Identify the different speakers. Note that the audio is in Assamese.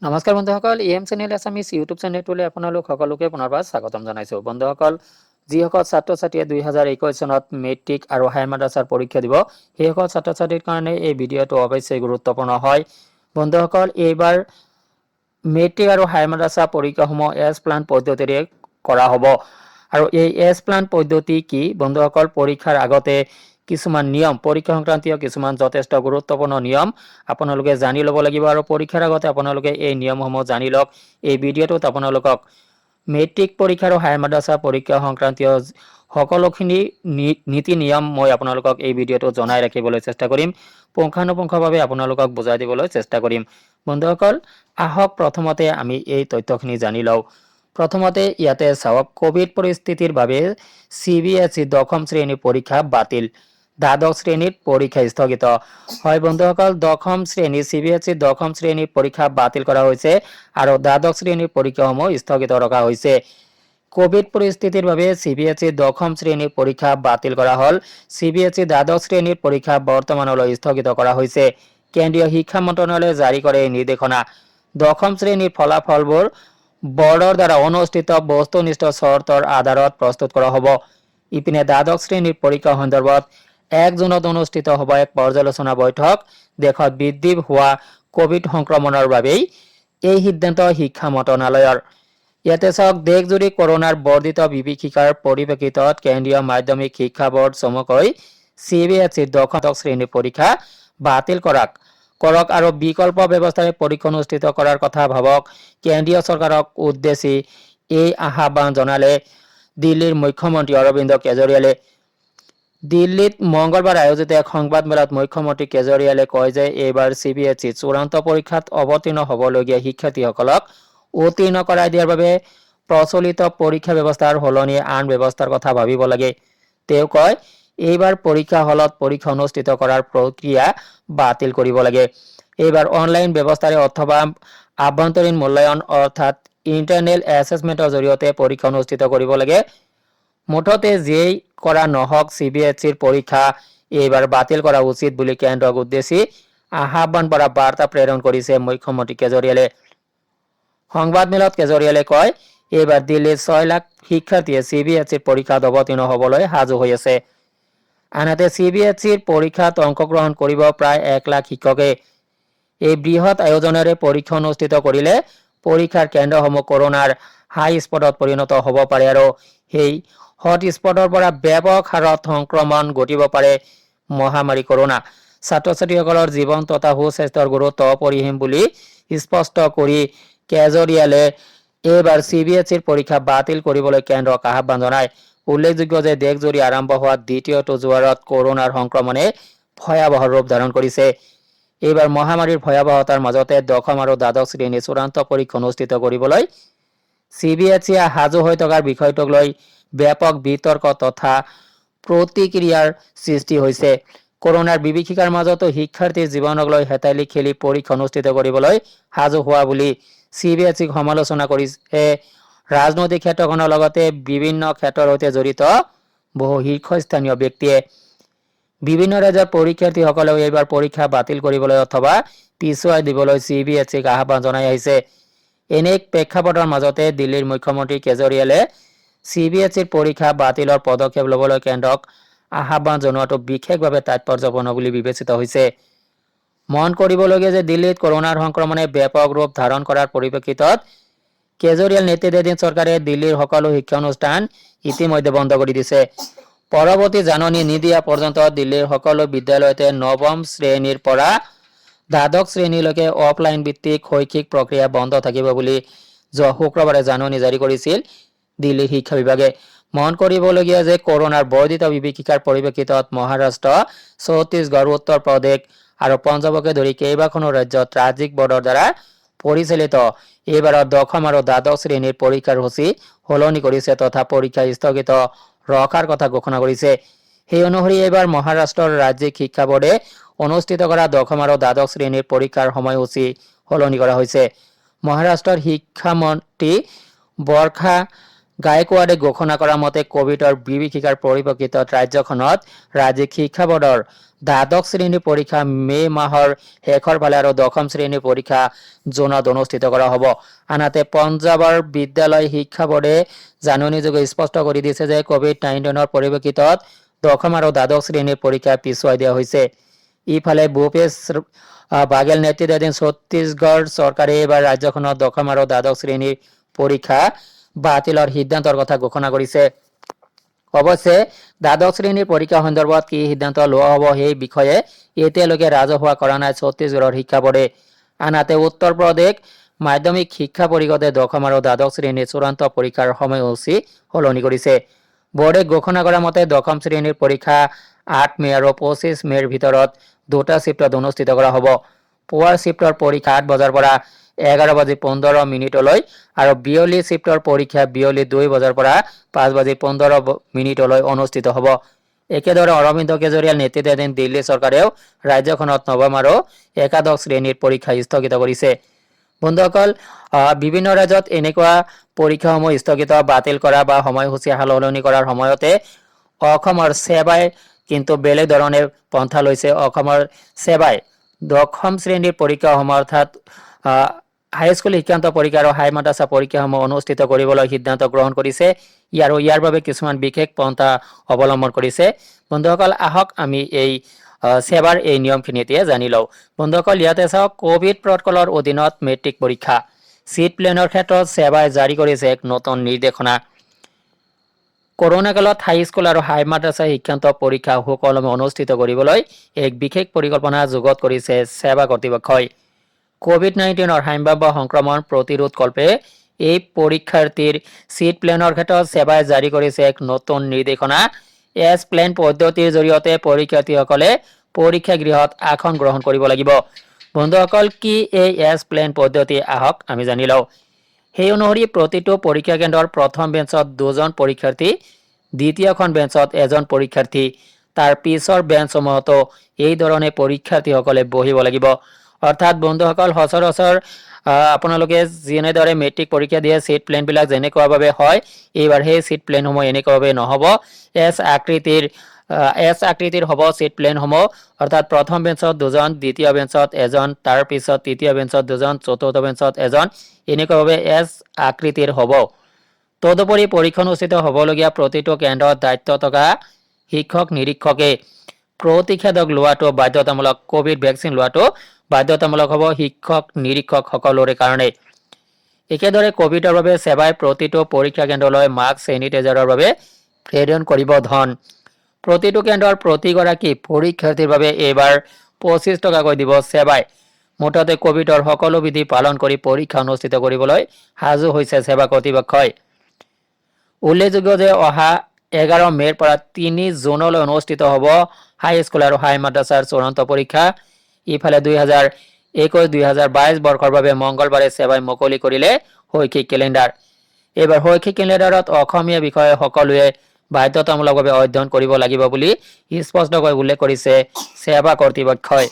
Speaker 1: নমস্কাৰ বন্ধুসকল, এম চেনেল এছামিছ ইউটিউব চেনেলটোলৈ আপোনালোক সকলোকে পুনৰবাৰ স্বাগতম জনাইছোঁ। বন্ধুসকল, যিসকল ছাত্ৰ ছাত্ৰীয়ে 2021 চনত মেট্ৰিক আৰু হায়াৰ মাদ্ৰাছাৰ পৰীক্ষা দিব, সেইসকল ছাত্ৰ ছাত্ৰীৰ কাৰণে এই ভিডিঅ'টো অৱশ্যেই গুৰুত্বপূৰ্ণ হয়। বন্ধুসকল, এইবাৰ মেট্ৰিক আৰু হায়াৰ মাদ্ৰাছা পৰীক্ষাসমূহ এছ প্লান পদ্ধতিৰে কৰা হ'ব। আৰু এই এছ প্লান পদ্ধতি কি? বন্ধুসকল, পৰীক্ষাৰ আগতে কিছুমান নিয়ম, পৰীক্ষা সংক্ৰান্তীয় কিছুমান যথেষ্ট গুৰুত্বপূৰ্ণ নিয়ম আপোনালোকে জানি ল'ব লাগিব। আৰু পৰীক্ষাৰ আগতে আপোনালোকে এই নিয়মসমূহ জানি লওক। এই ভিডিঅ'টোত আপোনালোকক মেট্ৰিক পৰীক্ষা আৰু হায়াৰ মাদ্ৰাছা পৰীক্ষা সংক্ৰান্তীয় সকলোখিনি নীতি নিয়ম মই আপোনালোকক এই ভিডিঅ'টোত জনাই ৰাখিবলৈ চেষ্টা কৰিম। পুংখানুপুংখভাৱে আপোনালোকক বুজাই দিবলৈ চেষ্টা কৰিম। বন্ধুসকল, আহক প্ৰথমতে আমি এই তথ্যখিনি জানি লওঁ। প্ৰথমতে ইয়াতে চাওক, কোভিড পৰিস্থিতিৰ বাবে CBSE দশম শ্ৰেণীৰ পৰীক্ষা বাতিল, দ্বাদশ শ্ৰেণীৰ পৰীক্ষা স্থগিত। হয় বন্ধুসকল, দশম শ্ৰেণী CBSE দশম শ্ৰেণীৰ পৰীক্ষা বাতিল কৰা হৈছে আৰু দ্বাদশ শ্ৰেণীৰ পৰীক্ষাসমূহ স্থগিত ৰখা হৈছে। কোভিড পৰিস্থিতিৰ বাবে CBSE দশম শ্ৰেণীৰ পৰীক্ষা বাতিল কৰা হ'ল। CBSE দ্বাদশ শ্ৰেণীৰ পৰীক্ষা বৰ্তমানলৈ স্থগিত কৰা হৈছে। কেন্দ্ৰীয় শিক্ষা মন্ত্ৰালয়ে জাৰি কৰে এই নিৰ্দেশনা। দশম শ্ৰেণীৰ ফলাফলবোৰ বৰ্ডৰ দ্বাৰা অনুষ্ঠিত বস্তুনিষ্ঠ চৰ্তৰ আধাৰত প্ৰস্তুত কৰা হ'ব। ইপিনে দ্বাদশ শ্ৰেণীৰ পৰীক্ষা সন্দৰ্ভত 1 জুনত অনুষ্ঠিত হ'ব এক পৰ্যালোচনা বৈঠক। দেশত বৃদ্ধি হোৱা কোভিড সংক্ৰমণৰ বাবেই এই সিদ্ধান্ত শিক্ষা মন্ত্ৰালয়ৰ। ইয়াতে চাওক, দেশজুৰি কৰোনাৰ বৰ্ধিত বিভীষিকাৰ পৰিপ্ৰেক্ষিতত কেন্দ্ৰীয় মাধ্যমিক শিক্ষা বোৰ্ড চমুকৈ CBSE দশম শ্ৰেণীৰ পৰীক্ষা বাতিল কৰক আৰু বিকল্প ব্যৱস্থাৰে পৰীক্ষা অনুষ্ঠিত কৰাৰ কথা ভাবক। কেন্দ্ৰীয় চৰকাৰক উদ্দেশ্যি এই আহ্বান জনালে দিল্লীৰ মুখ্যমন্ত্ৰী অৰবিন্দ কেজৰিৱালে। দিল্লীত মঙ্গলবাৰ আয়োজিত এক সংবাদমেলত মুখ্যমন্ত্ৰী কেজৰিৱালে কয় যে এইবাৰ CBSE চূড়ান্ত পৰীক্ষাত অৱতীৰ্ণ হ'বলগীয়া শিক্ষাৰ্থীসকলক উত্তীৰ্ণ কৰাই দিয়াৰ বাবে প্ৰচলিত পৰীক্ষা ব্যৱস্থাৰ সলনি আন ব্যৱস্থাৰ কথা ভাবিব লাগে। তেওঁ কয়, এইবাৰ পৰীক্ষা হলত পৰীক্ষা অনুষ্ঠিত কৰাৰ প্ৰক্ৰিয়া বাতিল কৰিব লাগে। এইবাৰ অনলাইন ব্যৱস্থাৰে অথবা আভ্যন্তৰীণ মূল্যায়ন অৰ্থাৎ ইণ্টাৰনেল এছেছমেণ্টৰ জৰিয়তে পৰীক্ষা অনুষ্ঠিত কৰিব লাগে। মুঠতে যেই কৰা নহওক, CBSEৰ পৰীক্ষা এইবাৰ বাতিল কৰা উচিত বুলি কেন্দ্ৰক উদ্দেশ্যি আহ্বান কৰা বাৰ্তা প্ৰেৰণ কৰিছে মুখ্যমন্ত্ৰী কেজৰিৱালে। সংবাদমেলত কেজৰিৱালে কয়, এইবাৰ দিল্লীৰ 6 লাখ শিক্ষাৰ্থীয়ে CBSEৰ পৰীক্ষাত অৱতীৰ্ণ হ'বলৈ সাজু হৈ আছে। আনহাতে CBSEৰ পৰীক্ষাত অংশগ্ৰহণ কৰিব প্ৰায় 1 লাখ শিক্ষকে। এই বৃহৎ আয়োজনেৰে পৰীক্ষা অনুষ্ঠিত কৰিলে পৰীক্ষাৰ কেন্দ্ৰসমূহ কৰোনাৰ হাই স্পটত পৰিণত হ'ব পাৰে আৰু সেই হট স্পটৰ পৰা ব্যাপক হাৰত সংক্ৰমণ ঘটিব পাৰে মহামাৰী কৰোনা। ছাত্ৰ ছাত্ৰীসকলৰ জীৱন তথা সুস্বাস্থ্যৰ গুৰুত্ব অপৰিসীম বুলি স্পষ্ট কৰি কেজৰিৱালে এইবাৰ CBSEৰ পৰীক্ষা বাতিল কৰিবলৈ কেন্দ্ৰক আহ্বান জনায়। উল্লেখযোগ্য যে দেশজুৰি আৰম্ভ হোৱা দ্বিতীয়টো জোৱাৰত কৰোনাৰ সংক্ৰমণে ভয়াৱহ ৰূপ ধাৰণ কৰিছে। এইবাৰ মহামাৰীৰ ভয়াৱহতাৰ মাজতে দশম আৰু দ্বাদশ শ্ৰেণীৰ চূড়ান্ত পৰীক্ষা অনুষ্ঠিত কৰিবলৈ CBSE সাজু হৈ থকাৰ বিষয়টোক লৈ ব্যাপক বিতৰ্ক তথা প্ৰতিক্ৰিয়াৰ সৃষ্টি হৈছে। কৰোনাৰ বিভীষিকাৰ মাজতো শিক্ষাৰ্থীৰ জীৱনক লৈ হেতালি খেলি পৰীক্ষা অনুষ্ঠিত কৰিবলৈ সাজু হোৱা বুলি CBSEক সমালোচনা কৰিছে ৰাজনৈতিক ক্ষেত্ৰখনৰ লগতে বিভিন্ন ক্ষেত্ৰৰ সৈতে জড়িত বহু শীৰ্ষস্থানীয় ব্যক্তিয়ে। বিভিন্ন ৰাজ্যৰ পৰীক্ষাৰ্থীসকলেও এইবাৰ পৰীক্ষা বাতিল কৰিবলৈ অথবা পিছুৱাই দিবলৈ CBSEক আহ্বান জনাই আহিছে। এনে প্ৰেক্ষাপটৰ মাজতে দিল্লীৰ মুখ্যমন্ত্ৰী কেজৰিৱালে CBSEৰ পৰীক্ষা বাতিলৰ পদক্ষেপ ল'বলৈ কেন্দ্ৰক আহ্বান জনোৱাটো বিশেষভাৱে তাৎপৰ্যপূৰ্ণ বুলি বিবেচিত হৈছে। মন কৰিবলগীয়া যে দিল্লীত কৰোনাৰ সংক্ৰমণে ব্যাপক ৰূপ ধাৰণ কৰাৰ পৰিপ্ৰেক্ষিতত কেজৰিৱাল নেতৃত্বাধীন চৰকাৰে দিল্লীৰ সকলো শিক্ষানুষ্ঠান ইতিমধ্যে বন্ধ কৰি দিছে। পৰৱৰ্তী জাননী নিদিয়া পৰ্যন্ত দিল্লীৰ সকলো বিদ্যালয়তে নৱম শ্ৰেণীৰ পৰা দ্বাদশ শ্ৰেণীলৈকে অফলাইন ভিত্তিক শৈক্ষিক প্ৰক্ৰিয়া বন্ধ থাকিব বুলি যোৱা শুক্ৰবাৰে জাননী জাৰি কৰিছিল দিল্লীৰ শিক্ষা বিভাগে। মন কৰিবলগীয়া যে কৰোনাৰ বৰ্ধিত বিভীষিকাৰ পৰিপ্ৰেক্ষিতত মহাৰাষ্ট্ৰ, ছত্তীশগড়, উত্তৰ প্ৰদেশ আৰু পঞ্জাৱকে ধৰি কেইবাখনো ৰাজ্যত ৰাজ্যিক বৰ্ডৰ দ্বাৰা পৰিচালিত এইবাৰৰ দশম আৰু দ্বাদশ শ্ৰেণীৰ পৰীক্ষাৰ সূচী সলনি কৰিছে তথা পৰীক্ষা স্থগিত ৰখাৰ কথা ঘোষণা কৰিছে। সেই অনুসৰি এইবাৰ মহাৰাষ্ট্ৰৰ ৰাজ্যিক শিক্ষা বোৰ্ডে অনুষ্ঠিত কৰা দশম আৰু দ্বাদশ শ্ৰেণীৰ পৰীক্ষাৰ সময়সূচী সলনি কৰা হৈছে। মহাৰাষ্ট্ৰৰ শিক্ষামন্ত্ৰী বৰ্ষা গায়কোৱাডে ঘোষণা কৰা মতে কোভিডৰ বিভীষিকাৰ পৰিপ্ৰেক্ষিতত ৰাজ্যখনত ৰাজ্যিক শিক্ষা বোৰ্ডৰ দ্বাদশ শ্ৰেণীৰ পৰীক্ষা মে মাহৰ শেষৰ ফালে আৰু দশম শ্ৰেণীৰ পৰীক্ষা জুনত অনুষ্ঠিত কৰা হ'ব। আনহাতে পঞ্জাৱৰ বিদ্যালয় শিক্ষা বোৰ্ডে জাননীযোগে স্পষ্ট কৰি দিছে যে কোভিড-19ৰ পৰিপ্ৰেক্ষিতত দশম আৰু দ্বাদশ শ্ৰেণীৰ পৰীক্ষা পিছুৱাই দিয়া হৈছে। ইফালে ভূপেশ বাঘেল নেতৃত্বাধীন ছত্তীশগড় চৰকাৰে এইবাৰ ৰাজ্যখনত দশম আৰু দ্বাদশ শ্ৰেণীৰ পৰীক্ষা বাতিলৰ সিদ্ধান্তৰ কথা ঘোষণা কৰিছে। অৱশ্যে দ্বাদশ শ্ৰেণীৰ পৰীক্ষা সন্দৰ্ভত কি সিদ্ধান্ত লোৱা হ'ব সেই বিষয়ে এতিয়ালৈকে ৰাজহুৱা কৰা নাই ছত্তীশগড়ৰ শিক্ষা বোৰ্ডে। আনহাতে উত্তৰ প্ৰদেশ মাধ্যমিক শিক্ষা পৰিষদে দশম আৰু দ্বাদশ শ্ৰেণীৰ চূড়ান্ত পৰীক্ষাৰ সময়সূচী সলনি কৰিছে। বোৰ্ডে ঘোষণা কৰা মতে দশম শ্ৰেণীৰ পৰীক্ষা 8 মে আৰু 25 মেৰ ভিতৰত দুটা শিফ্টত অনুষ্ঠিত কৰা হ'ব। পুৱাৰ শিফ্টৰ পৰীক্ষা 8 বজাৰ পৰা 11:15 আৰু বিয়লি শিফ্টৰ পৰীক্ষা বিয়লি 2 বজাৰ পৰা 5:15 অনুষ্ঠিত হ'ব। একেদৰে অৰবিন্দ কেজৰিৱাল নেতৃত্বাধীন দিল্লী চৰকাৰেও ৰাজ্যখনত নৱম আৰু একাদশ শ্ৰেণীৰ পৰীক্ষা স্থগিত কৰিছে। বন্ধুসকল, বিভিন্ন ৰাজ্যত এনেকুৱা পৰীক্ষাসমূহ স্থগিত বাতিল কৰা বা সময়সূচী সলনি কৰাৰ সময়তে অসমৰ সেৱাই কিন্তু বেলেগ ধৰণে পন্থা লৈছে। অসমৰ সেৱাই দশম শ্ৰেণীৰ পৰীক্ষাসমূহ অৰ্থাৎ হাইস্কুল শিক্ষান্ত পৰীক্ষা আৰু হাই মাদ্ৰাছা পৰীক্ষাসমূহ অনুষ্ঠিত কৰিবলৈ সিদ্ধান্ত গ্ৰহণ কৰিছে। ইয়াৰ বাবে কিছুমান বিশেষ পন্থা অৱলম্বন কৰিছে। বন্ধুসকল, আহক আমি এই সেৱাৰ এই নিয়মখিনি এতিয়া জানি লওঁ। বন্ধুসকল, ইয়াতে চাওক, কোভিড প্ৰটকলৰ অধীনত মেট্ৰিক পৰীক্ষা চিট প্লেনৰ ক্ষেত্ৰত সেৱাই জাৰি কৰিছে এক নতুন নিৰ্দেশনা। কৰোনা কালত হাইস্কুল আৰু হাই মাদ্ৰাছা শিক্ষান্ত পৰীক্ষা সুকলমে অনুষ্ঠিত কৰিবলৈ এক বিশেষ পৰিকল্পনা যুগুত কৰিছে সেৱা কৰ্তৃপক্ষই। কোভিড-19ৰ সম্ভাৱ্য সংক্ৰমণ প্ৰতিৰোধ কল্পে এই পৰীক্ষাৰ্থীৰ চিট প্লেনৰ ক্ষেত্ৰত সেৱাই জাৰি কৰিছে এক নতুন নিৰ্দেশনা। এছ প্লেন পদ্ধতিৰ জৰিয়তে পৰীক্ষাৰ্থীসকলে পৰীক্ষা গৃহত আসন গ্ৰহণ কৰিব লাগিব। বন্ধুসকল, কি এই এছ প্লেন পদ্ধতি, আহক আমি জানি লওঁ। সেই অনুসৰি প্ৰতিটো পৰীক্ষা কেন্দ্ৰৰ প্ৰথম বেঞ্চত 2জন পৰীক্ষাৰ্থী, দ্বিতীয়খন বেঞ্চত 1জন পৰীক্ষাৰ্থী, তাৰ পিছৰ বেঞ্চসমূহতো এই ধৰণে পৰীক্ষাৰ্থীসকলে বহিব লাগিব। অৰ্থাৎ বন্ধুসকল, সচৰাচৰ আপোনালোকে যেনেদৰে মেট্ৰিক পৰীক্ষা দিয়ে চিট প্লেনবিলাক যেনেকুৱাভাৱে হয়, এইবাৰ সেই চিট প্লেনসমূহ এনেকুৱাভাৱে নহ'ব। এছ আকৃতিৰ হ'ব চিট প্লেনসমূহ। অৰ্থাৎ প্ৰথম বেঞ্চত 2জন, দ্বিতীয় বেঞ্চত 1জন, তাৰ পিছত তৃতীয় বেঞ্চত 2জন, চতুৰ্থ বেঞ্চত 1জন, এনেকুৱাভাৱে এছ আকৃতিৰ হ'ব। তদুপৰি পৰীক্ষা অনুষ্ঠিত হ'বলগীয়া প্ৰতিটো কেন্দ্ৰত দায়িত্ব থকা শিক্ষক নিৰীক্ষকে প্ৰতিষেধক লোৱাটো বাধ্যতামূলক। কোভিড ভেকচিন লোৱাটো বাধ্যতামূলক হ'ব শিক্ষক নিৰীক্ষক সকলোৰে কাৰণে। একেদৰে কোভিডৰ বাবে সেৱাই প্ৰতিটো পৰীক্ষা কেন্দ্ৰলৈ মাস্ক চেনিটাইজাৰৰ বাবে প্ৰেৰণ কৰিব ধন। প্ৰতিটো কেন্দ্ৰৰ প্ৰতিগৰাকী পৰীক্ষাৰ্থীৰ বাবে এইবাৰ 25 টকাকৈ দিব সেৱাই। মুঠতে কোভিডৰ সকলো বিধি পালন কৰি পৰীক্ষা অনুষ্ঠিত কৰিবলৈ সাজু হৈছে সেৱা কৰ্তৃপক্ষই। উল্লেখযোগ্য যে অহা 11 মেৰ পৰা 3 জুনলৈ অনুষ্ঠিত হ'ব হাইস্কুল আৰু হাই মাদ্ৰাছাৰ চূড়ান্ত পৰীক্ষা। ইফালে 2021-2022 বৰ্ষৰ বাবে মঙলবাৰে সেৱাই মুকলি কৰিলে শৈক্ষিক কেলেণ্ডাৰ। এইবাৰ শৈক্ষিক কেলেণ্ডাৰত অসমীয়া বিষয়ে সকলোৱে বাধ্যতামূলকভাৱে অধ্যয়ন কৰিব লাগিব বুলি স্পষ্টকৈ উল্লেখ কৰিছে সেৱা কৰ্তৃপক্ষই।